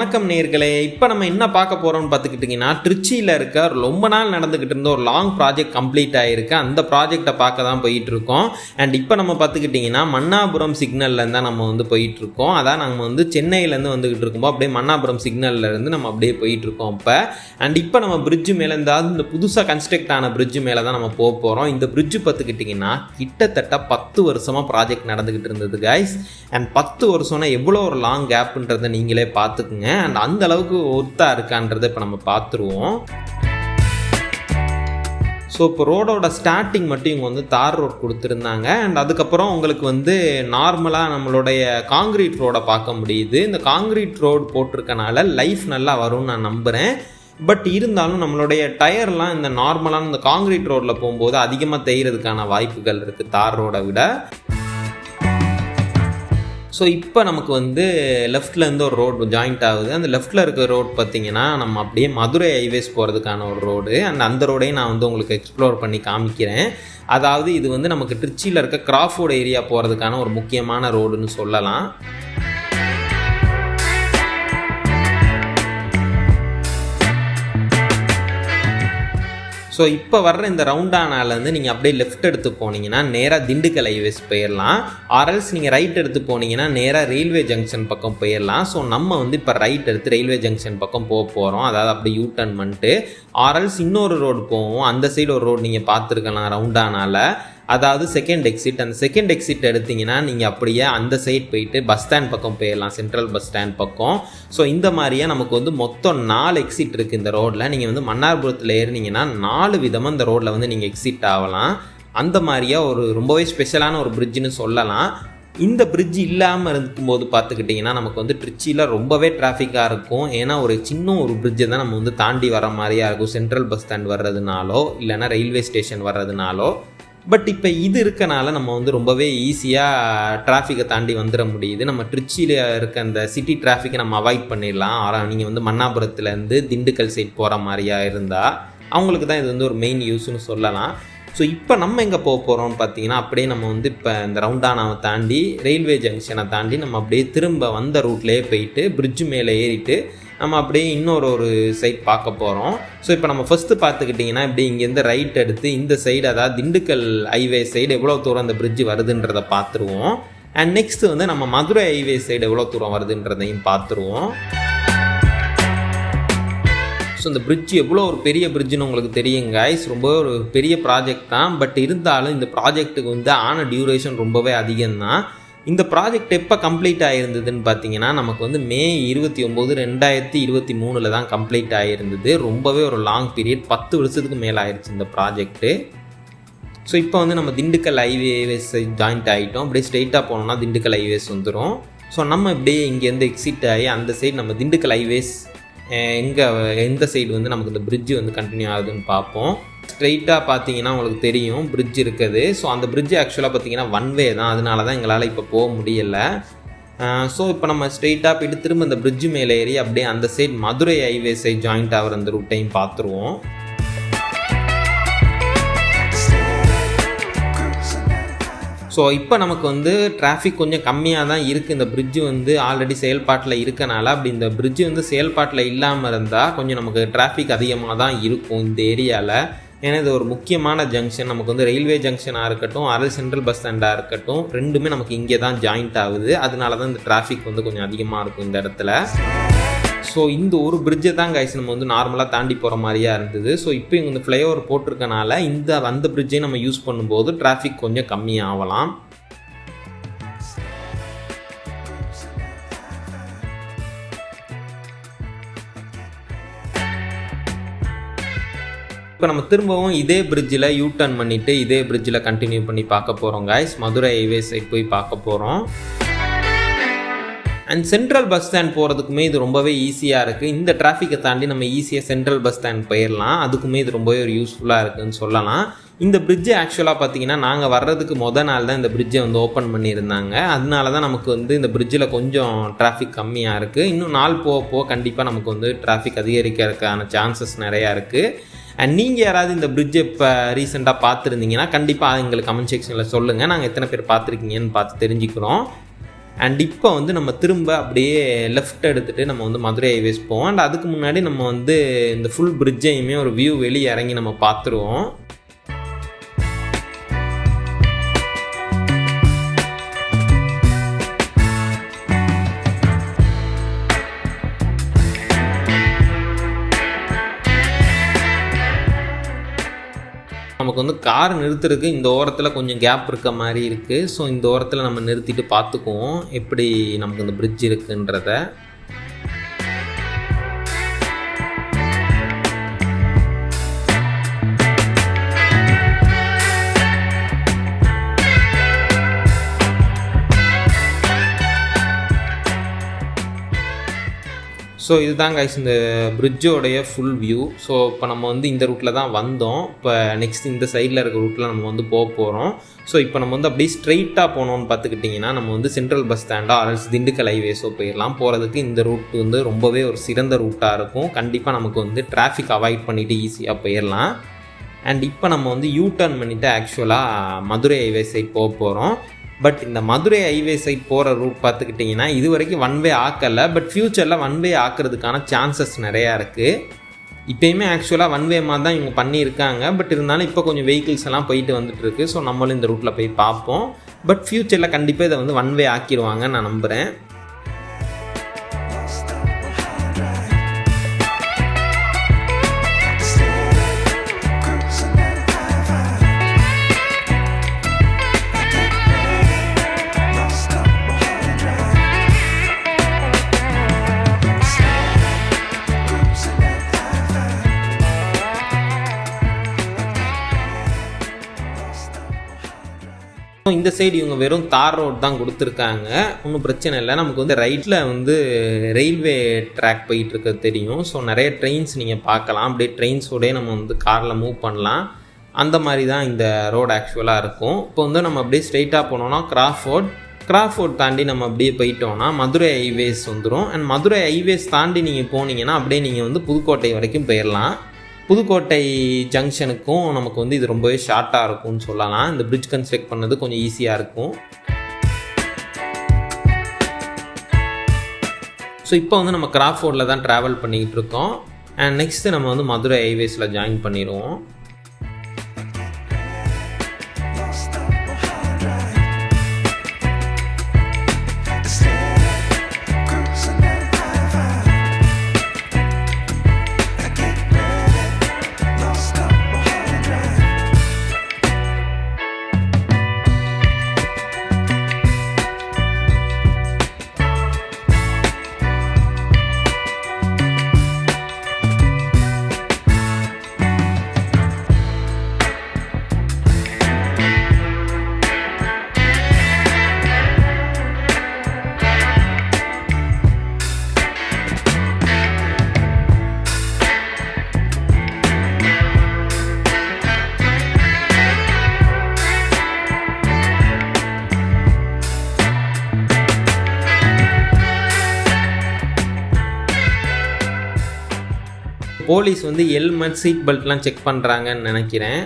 வணக்கம் நேயர்களே. இப்போ நம்ம என்ன பார்க்க போகிறோம்னு பார்த்துக்கிட்டிங்கன்னா, ட்ரிச்சியில் இருக்க ரொம்ப நாள் நடந்துக்கிட்டு இருந்த ஒரு லாங் ப்ராஜெக்ட் கம்ப்ளீட் ஆகிருக்கு. அந்த ப்ராஜெக்டை பார்க்க தான் போயிட்டுருக்கோம். அண்ட் இப்போ நம்ம பார்த்துக்கிட்டிங்கன்னா மன்னாபுரம் சிக்னல்லேருந்து தான் நம்ம போயிட்டுருக்கோம். அதான் நம்ம சென்னையிலேருந்து வந்துக்கிட்டு இருக்கும்போது அப்படியே மன்னாபுரம் சிக்னல்லேருந்து நம்ம அப்படியே போயிட்டுருக்கோம் இப்போ. அண்ட் இப்போ நம்ம பிரிட்ஜு மேலே இந்த புதுசாக கன்ஸ்ட்ரக்ட் ஆன பிரிட்ஜு மேலே தான் நம்ம போக போகிறோம். இந்த பிரிட்ஜு பார்த்துக்கிட்டிங்கன்னா கிட்டத்தட்ட 10 வருஷமாக ப்ராஜெக்ட் நடந்துக்கிட்டு இருந்தது கைஸ். அண்ட் 10 வருஷம்னா எவ்வளோ ஒரு லாங் கேப்புன்றதை நீங்களே பார்த்துக்குங்க. அண்ட் அந்த அளவுக்கு ஒர்த்தா இருக்கான்றதை இப்போ நம்ம பார்த்துருவோம். ஸோ இப்போ ரோடோட ஸ்டார்டிங் மட்டும் இவங்க தார் ரோட் கொடுத்துருந்தாங்க. அண்ட் அதுக்கப்புறம் உங்களுக்கு நார்மலாக நம்மளுடைய காங்கிரீட் ரோடை பார்க்க முடியுது. இந்த காங்கிரீட் ரோடு போட்டிருக்கனால லைஃப் நல்லா வரும்னு நான் நம்புகிறேன். பட் இருந்தாலும் நம்மளுடைய டயர்லாம் இந்த நார்மலான இந்த காங்கிரீட் ரோடில் போகும்போது அதிகமாக தேய்கிறதுக்கான வாய்ப்புகள் இருக்குது தார் ரோடை விட. ஸோ இப்போ நமக்கு லெஃப்ட்லேருந்து ஒரு ரோடு ஜாயிண்ட் ஆகுது. அந்த லெஃப்ட்டில் இருக்க ரோடு பார்த்திங்கன்னா நம்ம அப்படியே மதுரை ஹைவேஸ் போகிறதுக்கான ஒரு ரோடு. அந்த ரோடையும் நான் உங்களுக்கு எக்ஸ்ப்ளோர் பண்ணி காமிக்கிறேன். அதாவது இது நமக்கு ட்ரிச்சியில் இருக்க கிராஃபோர்ட் ஏரியா போகிறதுக்கான ஒரு முக்கியமான ரோடுன்னு சொல்லலாம். ஸோ இப்போ வர்ற இந்த ரவுண்டானாலேருந்து நீங்கள் அப்படியே லெஃப்ட் எடுத்து போனீங்கன்னா நேராக திண்டுக்கல் ஹைவேஸ் போயிடலாம். ஆர்எல்ஸ் நீங்கள் ரைட் எடுத்து போனீங்கன்னா நேராக ரயில்வே ஜங்ஷன் பக்கம் போயிடலாம். ஸோ நம்ம இப்போ ரைட் எடுத்து ரயில்வே ஜங்ஷன் பக்கம் போக போகிறோம். அதாவது அப்படி யூ டர்ன் பண்ணிட்டு ஆர்எல்ஸ் இன்னொரு ரோடு போவோம். அந்த சைடு ஒரு ரோடு நீங்கள் பார்த்துருக்கலாம் ரவுண்டானால. அதாவது செகண்ட் எக்ஸிட். அந்த செகண்ட் எக்ஸிட் எடுத்திங்கன்னா நீங்கள் அப்படியே அந்த சைட் போயிட்டு பஸ் ஸ்டாண்ட் பக்கம் போயிடலாம், சென்ட்ரல் பஸ் ஸ்டாண்ட் பக்கம். ஸோ இந்த மாதிரியே நமக்கு மொத்தம் 4 எக்ஸிட் இருக்குது இந்த ரோடில். நீங்கள் மன்னார்புரத்தில் ஏறினீங்கன்னா 4 விதமாக இந்த ரோடில் நீங்கள் எக்ஸிட் ஆகலாம். அந்த மாதிரியா ஒரு ரொம்பவே ஸ்பெஷலான ஒரு பிரிட்ஜுன்னு சொல்லலாம். இந்த பிரிட்ஜ் இல்லாமல் இருக்கும்போது பார்த்துக்கிட்டிங்கன்னா நமக்கு ட்ரிச்சியில் ரொம்பவே டிராஃபிக்காக இருக்கும். ஏன்னா ஒரு சின்ன ஒரு பிரிட்ஜை தான் நம்ம தாண்டி வர மாதிரியாக இருக்கும், சென்ட்ரல் பஸ் ஸ்டாண்ட் வர்றதுனாலோ இல்லைனா ரயில்வே ஸ்டேஷன் வர்றதுனாலோ. பட் இப்போ இது இருக்கனால நம்ம ரொம்பவே ஈஸியாக டிராஃபிக்கை தாண்டி வந்துட முடியுது. நம்ம ட்ரிச்சியில் இருக்க அந்த சிட்டி டிராஃபிக்கை நம்ம அவாய்ட் பண்ணிடலாம். நீங்கள் மன்னாபுரத்துலேருந்து திண்டுக்கல் சைட் போகிற மாதிரியா இருந்தால் அவங்களுக்கு தான் இது ஒரு மெயின் யூஸ்னு சொல்லலாம். ஸோ இப்போ நம்ம எங்கே போக போகிறோம்னு பார்த்தீங்கன்னா அப்படியே நம்ம இப்போ இந்த ரவுண்டானாவை தாண்டி ரயில்வே ஜங்ஷனை தாண்டி நம்ம அப்படியே திரும்ப வந்த ரூட்லேயே போயிட்டு பிரிட்ஜு மேலே ஏறிட்டு நம்ம அப்படியே இன்னொரு சைட் பார்க்க போகிறோம். ஸோ இப்போ நம்ம ஃபஸ்ட்டு பார்த்துக்கிட்டிங்கன்னா இப்படி இங்கேருந்து ரைட் எடுத்து இந்த சைடு, அதாவது திண்டுக்கல் ஹைவே சைடு எவ்வளோ தூரம் அந்த பிரிட்ஜு வருதுன்றதை பார்த்துருவோம். அண்ட் நெக்ஸ்ட்டு நம்ம மதுரை ஹைவே சைடு எவ்வளோ தூரம் வருதுன்றதையும் பார்த்துருவோம். ஸோ இந்த பிரிட்ஜ் எவ்வளோ ஒரு பெரிய பிரிட்ஜுன்னு உங்களுக்கு தெரியும் கைஸ். ரொம்ப ஒரு பெரிய ப்ராஜெக்ட் தான். பட் இருந்தாலும் இந்த ப்ராஜெக்ட்டுக்கு ஆன டியூரேஷன் ரொம்பவே அதிகம்தான். இந்த ப்ராஜெக்ட் எப்போ கம்ப்ளீட் ஆகிருந்ததுன்னு பார்த்தீங்கன்னா நமக்கு மே 29, 2023 தான் கம்ப்ளீட் ஆகிருந்தது. ரொம்பவே ஒரு லாங் பீரியட், 10 வருஷத்துக்கு மேலே ஆயிடுச்சு இந்த ப்ராஜெக்ட்டு. ஸோ இப்போ நம்ம திண்டுக்கல் ஹைவேஸ் ஜாயிண்ட் ஆகிட்டோம். அப்படியே ஸ்ட்ரெயிட்டாக போனோம்னா திண்டுக்கல் ஹைவேஸ் வந்துடும். ஸோ நம்ம இப்படியே இங்கேருந்து எக்ஸிட் ஆகி அந்த சைடு நம்ம திண்டுக்கல் ஹைவேஸ் எந்த சைடு நமக்கு இந்த பிரிட்ஜு கண்டினியூ ஆகுதுன்னு பார்ப்போம். ஸ்ட்ரெயிட்டாக பார்த்தீங்கன்னா உங்களுக்கு தெரியும் பிரிட்ஜ் இருக்குது. ஸோ அந்த பிரிட்ஜு ஆக்சுவலாக பார்த்தீங்கன்னா ஒன் வே தான். அதனால தான் எங்களால் இப்போ போக முடியலை. ஸோ இப்போ நம்ம ஸ்ட்ரெயிட்டாக போய்ட்டு திரும்ப இந்த பிரிட்ஜு மேலே ஏறி அப்படியே அந்த side Madurai highway side joint ஆகிற அந்த ரூட்டையும் பார்த்துருவோம். ஸோ இப்போ நமக்கு டிராஃபிக் கொஞ்சம் கம்மியாக தான் இருக்குது. இந்த பிரிட்ஜு ஆல்ரெடி செயல்பாட்டில் இருக்கனால. அப்படி இந்த பிரிட்ஜு செயல்பாட்டில் இல்லாமல் இருந்தால் கொஞ்சம் நமக்கு டிராஃபிக் அதிகமாக தான் இருக்கும் இந்த ஏரியாவில். ஏன்னா இது ஒரு முக்கியமான ஜங்ஷன். நமக்கு ரயில்வே ஜங்ஷனாக இருக்கட்டும், சென்ட்ரல் பஸ் ஸ்டாண்டாக இருக்கட்டும், ரெண்டுமே நமக்கு இங்கே தான் ஜாயிண்ட் ஆகுது. அதனால தான் இந்த டிராஃபிக் கொஞ்சம் அதிகமாக இருக்கும் இந்த இடத்துல. ஸோ இந்த ஒரு பிரிட்ஜை தான் கைஸ் நம்ம நார்மலாக தாண்டி போகிற மாதிரியா இருந்தது. ஸோ இப்போ இங்கே ஃப்ளைஓவர் போட்டிருக்கனால அந்த பிரிட்ஜை நம்ம யூஸ் பண்ணும்போது டிராஃபிக் கொஞ்சம் கம்மியாகலாம். இப்போ நம்ம திரும்பவும் இதே பிரிட்ஜில் யூ டர்ன் பண்ணிவிட்டு இதே பிரிட்ஜில் கண்டினியூ பண்ணி பார்க்க போகிறோம் கைஸ். மதுரை ஹைவே சைட் போய் பார்க்க போகிறோம். அண்ட் சென்ட்ரல் பஸ் ஸ்டாண்ட் போகிறதுக்குமே இது ரொம்பவே ஈஸியாக இருக்குது. இந்த டிராஃபிக்கை தாண்டி நம்ம ஈஸியாக சென்ட்ரல் பஸ் ஸ்டாண்ட் போயிடலாம். அதுக்குமே இது ரொம்பவே ஒரு யூஸ்ஃபுல்லாக இருக்குதுன்னு சொல்லலாம். இந்த பிரிட்ஜு ஆக்சுவலாக பார்த்தீங்கன்னா நாங்கள் வர்றதுக்கு நாள் தான் இந்த பிரிட்ஜை ஓப்பன் பண்ணியிருந்தாங்க. அதனால தான் நமக்கு இந்த பிரிட்ஜில் கொஞ்சம் டிராஃபிக் கம்மியாக இருக்குது. இன்னும் நாள் போக கண்டிப்பாக நமக்கு டிராஃபிக் அதிகரிக்கிறதுக்கான சான்சஸ் நிறையா இருக்குது. அண்ட் நீங்கள் யாராவது இந்த பிரிட்ஜை இப்போ ரீசெண்டாக பார்த்துருந்தீங்கன்னா கண்டிப்பாக எங்களுக்கு கமெண்ட் செக்ஷனில் சொல்லுங்கள். நாங்கள் எத்தனை பேர் பார்த்துருக்கீங்கன்னு பார்த்து தெரிஞ்சுக்கிறோம். அண்ட் இப்போ வந்து நம்ம திரும்ப அப்படியே லெஃப்ட் எடுத்துகிட்டு நம்ம வந்து மதுரை ஹைவேஸ் போவோம். அண்ட் அதுக்கு முன்னாடி நம்ம வந்து இந்த ஃபுல் பிரிட்ஜையுமே ஒரு வியூ வெளியே இறங்கி நம்ம பார்த்துருவோம். நமக்கு வந்து கார் நிறுத்துறதுக்கு இந்த ஓரத்தில் கொஞ்சம் கேப் இருக்க மாதிரி இருக்குது. ஸோ இந்த ஓரத்தில் நம்ம நிறுத்திட்டு பார்த்துக்குவோம் எப்படி நமக்கு இந்த பிரிட்ஜ் இருக்குன்றத. ஸோ இதுதான் கைஸ் இந்த பிரிட்ஜோடைய ஃபுல் வியூ. ஸோ இப்போ நம்ம வந்து இந்த ரூட்டில் தான் வந்தோம். இப்போ நெக்ஸ்ட் இந்த சைடில் இருக்க ரூட்டில் நம்ம வந்து போக போகிறோம். ஸோ இப்போ நம்ம வந்து அப்படியே ஸ்ட்ரெயிட்டாக போனோம்னு பார்த்துக்கிட்டிங்கன்னா நம்ம வந்து சென்ட்ரல் பஸ் ஸ்டாண்டோ ஆர்எல்ஸ் திண்டுக்கல் ஹைவேஸோ போயிடலாம். போகிறதுக்கு இந்த ரூட் வந்து ரொம்பவே ஒரு சிறந்த ரூட்டாக இருக்கும். கண்டிப்பாக நமக்கு வந்து டிராஃபிக் அவாய்ட் பண்ணிவிட்டு ஈஸியாக போயிடலாம். அண்ட் இப்போ நம்ம வந்து யூ டர்ன் பண்ணிவிட்டு ஆக்சுவலாக மதுரை ஹைவே சைட் போக போகிறோம். பட் இந்த மதுரை ஹைவே சைட் போகிற ரூட் பார்த்துக்கிட்டிங்கன்னா இது வரைக்கும் ஒன் வே ஆக்கலை. பட் ஃப்யூச்சரில் ஒன் வே ஆக்கிறதுக்கான சான்சஸ் நிறையா இருக்குது. இப்போயுமே ஆக்சுவலாக ஒன் வே மாதிரி தான் இவங்க பண்ணியிருக்காங்க. பட் இருந்தாலும் இப்போ கொஞ்சம் வெஹிக்கிள்ஸ் எல்லாம் போயிட்டு வந்துட்டுருக்கு. ஸோ நம்மளும் இந்த ரூட்டில் போய் பார்ப்போம். பட் ஃப்யூச்சரில் கண்டிப்பாக இதை வந்து ஒன் வே ஆக்கிடுவாங்கன்னு நான் நம்புகிறேன். இந்த சைடு இவங்க வெறும் தார் ரோட் தான் கொடுத்துருக்காங்க. ஒன்றும் பிரச்சனை இல்லை. நமக்கு வந்து ரைட்டில் வந்து ரயில்வே ட்ராக் போயிட்டுருக்கிறது தெரியும். ஸோ நிறைய ட்ரெயின்ஸ் நீங்கள் பார்க்கலாம். அப்படியே ட்ரெயின்ஸோடய நம்ம வந்து காரில் மூவ் பண்ணலாம். அந்த மாதிரி தான் இந்த ரோடு ஆக்சுவலாக இருக்கும். இப்போ வந்து நம்ம அப்படியே ஸ்ட்ரெயிட்டாக போனோம்னா கிராஃபோர்ட் தாண்டி நம்ம அப்படியே போயிட்டோம்னா மதுரை ஹைவேஸ் வந்துடும். அண்ட் மதுரை ஹைவேஸ் தாண்டி நீங்கள் போனீங்கன்னா அப்படியே நீங்கள் வந்து புதுக்கோட்டை வரைக்கும் போயிடலாம். புதுக்கோட்டை ஜங்ஷனுக்கும் நமக்கு வந்து இது ரொம்பவே ஷார்ட்டாக இருக்கும்னு சொல்லலாம். இந்த பிரிட்ஜ் கன்ஸ்ட்ரக்ட் பண்ணது கொஞ்சம் ஈஸியாக இருக்கும். ஸோ இப்போ வந்து நம்ம கிராஃபோர்டில் தான் ட்ராவல் பண்ணிக்கிட்டு இருக்கோம். அண்ட் நெக்ஸ்ட்டு நம்ம வந்து மதுரை ஹைவேஸில் ஜாயின் பண்ணிடுவோம். போலீஸ் வந்து ஹெல்மெட் சீட் பெல்ட்லாம் செக் பண்ணுறாங்கன்னு நினைக்கிறேன்.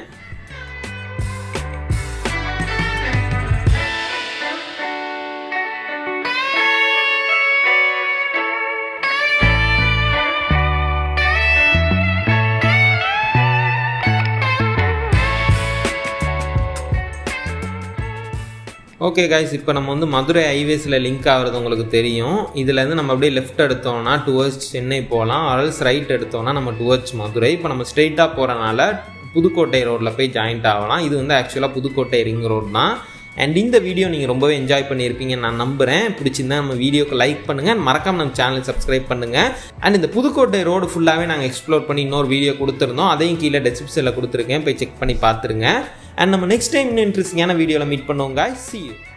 ஓகே கைஸ், இப்போ நம்ம வந்து மதுரை ஹைவேஸில் லிங்க் ஆகிறது உங்களுக்கு தெரியும். இதுலேருந்து நம்ம அப்படியே லெஃப்ட் எடுத்தோம்னா டுவர்ட்ஸ் சென்னை போகலாம். ஆல்ஸ் ரைட் எடுத்தோம்னா நம்ம டுவர்ட்ஸ் மதுரை. இப்போ நம்ம ஸ்ட்ரெயிட்டாக போகிறனால புதுக்கோட்டை ரோட்டில் போய் ஜாயிண்ட் ஆகலாம். இது வந்து ஆக்சுவலாக புதுக்கோட்டை ரிங் ரோடு தான். அண்ட் இந்த வீடியோ நீங்கள் ரொம்பவே என்ஜாய் பண்ணியிருப்பீங்கன்னு நான் நம்புகிறேன். பிடிச்சிருந்தா நம்ம வீடியோக்கு லைக் பண்ணுங்கள் அண்ட் மறக்காம நம்ம சேனல் சப்ஸ்கிரைப் பண்ணுங்கள். அண்ட் இந்த புதுக்கோட்டை ரோடு ஃபுல்லாகவே நாங்கள் எக்ஸ்ப்ளோர் பண்ணி இன்னொரு வீடியோ கொடுத்துருந்தோம். அதையும் கீழே டிஸ்கிரிப்ஷனில் கொடுத்துருக்கேன், போய் செக் பண்ணி பார்த்துருங்க. அண்ட் நம்ம நெக்ஸ்ட் டைம் இன்னும் இன்ட்ரெஸ்டிங்கான வீடியோவில் மீட் பண்ணுவோம் guys. See you.